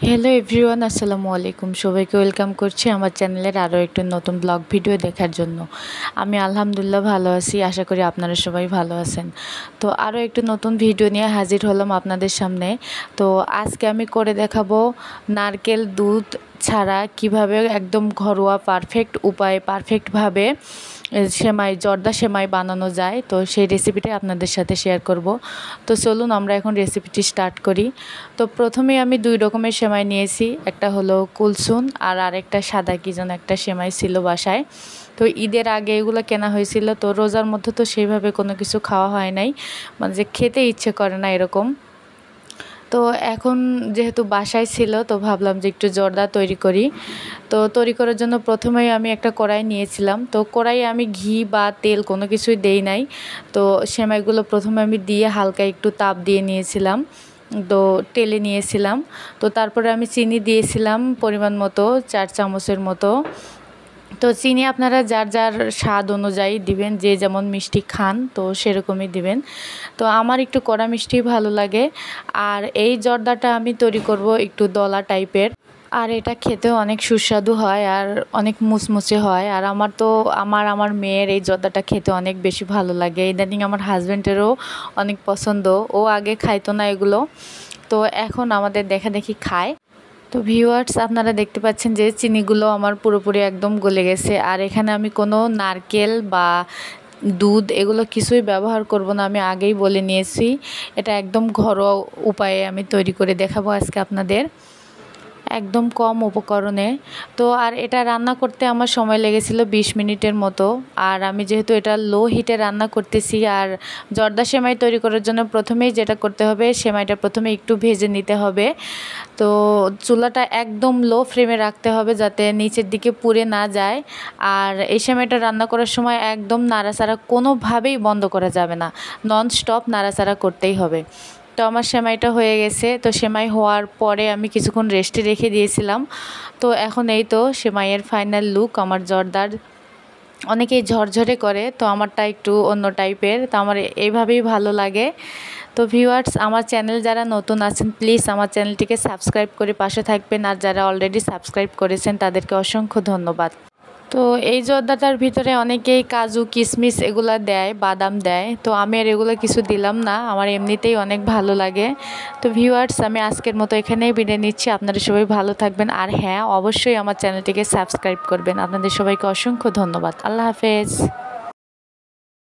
Hello everyone, আসসালামু আলাইকুম। সবাইকে ওয়েলকাম করছি আমার চ্যানেলের আরও একটি নতুন ব্লগ ভিডিও দেখার জন্য। আমি আলহামদুলিল্লাহ ভালো আছি, আশা করি আপনারা সবাই ভালো আছেন। তো আরও একটু নতুন ভিডিও নিয়ে হাজির হলাম আপনাদের সামনে। তো আজকে আমি করে দেখাবো নারকেল দুধ ছাড়া কিভাবে একদম ঘরোয়া পারফেক্টভাবে সেমাই জর্দা সেমাই বানানো যায়। তো সেই রেসিপিটাই আপনাদের সাথে শেয়ার করব। তো চলুন আমরা এখন রেসিপিটি স্টার্ট করি। তো প্রথমেই আমি দুই রকমের সেমাই নিয়েছি, একটা হলো কুলসুন আর আরেকটা সাদা কি যেন একটা সেমাই ছিল বাসায়। তো ঈদের আগে এগুলো কেনা হয়েছিল। তো রোজার মধ্যে তো সেইভাবে কোনো কিছু খাওয়া হয় নাই, মানে যে খেতে ইচ্ছে করে না এরকম। তো এখন যেহেতু বাসায় ছিল তো ভাবলাম যে একটু জর্দা তৈরি করি। তো তৈরি করার জন্য প্রথমেই আমি একটা কড়াই নিয়েছিলাম। তো কড়াইয়ে আমি ঘি বা তেল কোনো কিছুই দেই নাই। তো সেমাইগুলো প্রথমে আমি দিয়ে হালকা একটু তাপ দিয়ে নিয়েছিলাম, তো টেলে নিয়েছিলাম। তো তারপরে আমি চিনি দিয়েছিলাম পরিমাণ মতো 4 চামচের মতো। তো চিনি আপনারা যার যার স্বাদ অনুযায়ী দিবেন, যে যেমন মিষ্টি খান তো সেরকমই দিবেন। তো আমার একটু কড়া মিষ্টি ভালো লাগে। আর এই জর্দাটা আমি তৈরি করব একটু দলা টাইপের, আর এটা খেতেও অনেক সুস্বাদু হয় আর অনেক মুচমুচে হয়। আর আমার মেয়ের এই জর্দাটা খেতে অনেক বেশি ভালো লাগে। ইদানিং আমার হাজব্যান্ডেরও অনেক পছন্দ। ও আগে খাইতো না এগুলো, তো এখন আমাদের দেখাদেখি খায়। তো ভিউয়ার্স, আপনারা দেখতে পাচ্ছেন যে চিনিগুলো আমার পুরোপুরি একদম গলে গেছে। আর এখানে আমি কোনো নারকেল বা দুধ এগুলো কিছুই ব্যবহার করব না, আমি আগেই বলে নিয়েছি। এটা একদম ঘরোয়া উপায়ে আমি তৈরি করে দেখাবো আজকে আপনাদের, একদম কম উপকরণে। তো আর এটা রান্না করতে আমার সময় লেগেছিল 20 মিনিটের মতো। আর আমি যেহেতু এটা লো হিটে রান্না করতেছি, আর জর্দা সেমাই তৈরি করার জন্য প্রথমেই যেটা করতে হবে, সেমাইটা প্রথমে একটু ভেজে নিতে হবে। তো চুলাটা একদম লো ফ্লেমে রাখতে হবে যাতে নিচের দিকে পুড়ে না যায়। আর এই সেমাইটা রান্না করার সময় একদম নাড়াচাড়া কোনোভাবেই বন্ধ করা যাবে না, নন স্টপ নাড়াচাড়া করতেই হবে। তো আমার সেমাইটা হয়ে গেছে। তো সেমাই হওয়ার পরে আমি কিছুক্ষণ রেস্টে রেখে দিয়েছিলাম। তো এখন এই তো সেমাইয়ের ফাইনাল লুক আমার জর্দার। অনেকেই ঝরঝরে করে, তো আমারটা একটু অন্য টাইপের, তো আমার এইভাবেই ভালো লাগে। তো ভিউয়ার্স, আমার চ্যানেল যারা নতুন আছেন প্লিজ আমার চ্যানেলটিকে সাবস্ক্রাইব করে পাশে থাকবেন, আর যারা অলরেডি সাবস্ক্রাইব করেছেন তাদেরকে অসংখ্য ধন্যবাদ। তো এই জর্দাটার ভিতরে অনেকেই কাজু কিশমিশ এগুলা দেয়, বাদাম দেয়। তো আমি আর এগুলো কিছু দিলাম না, আমার এমনিতেই অনেক ভালো লাগে। তো ভিউয়ার্স, আমি আজকের মতো এখানেই বিদায় নিচ্ছি। আপনারা সবাই ভালো থাকবেন, আর হ্যাঁ, অবশ্যই আমার চ্যানেলটিকে সাবস্ক্রাইব করবেন। আপনাদের সবাইকে অসংখ্য ধন্যবাদ। আল্লাহ হাফেজ।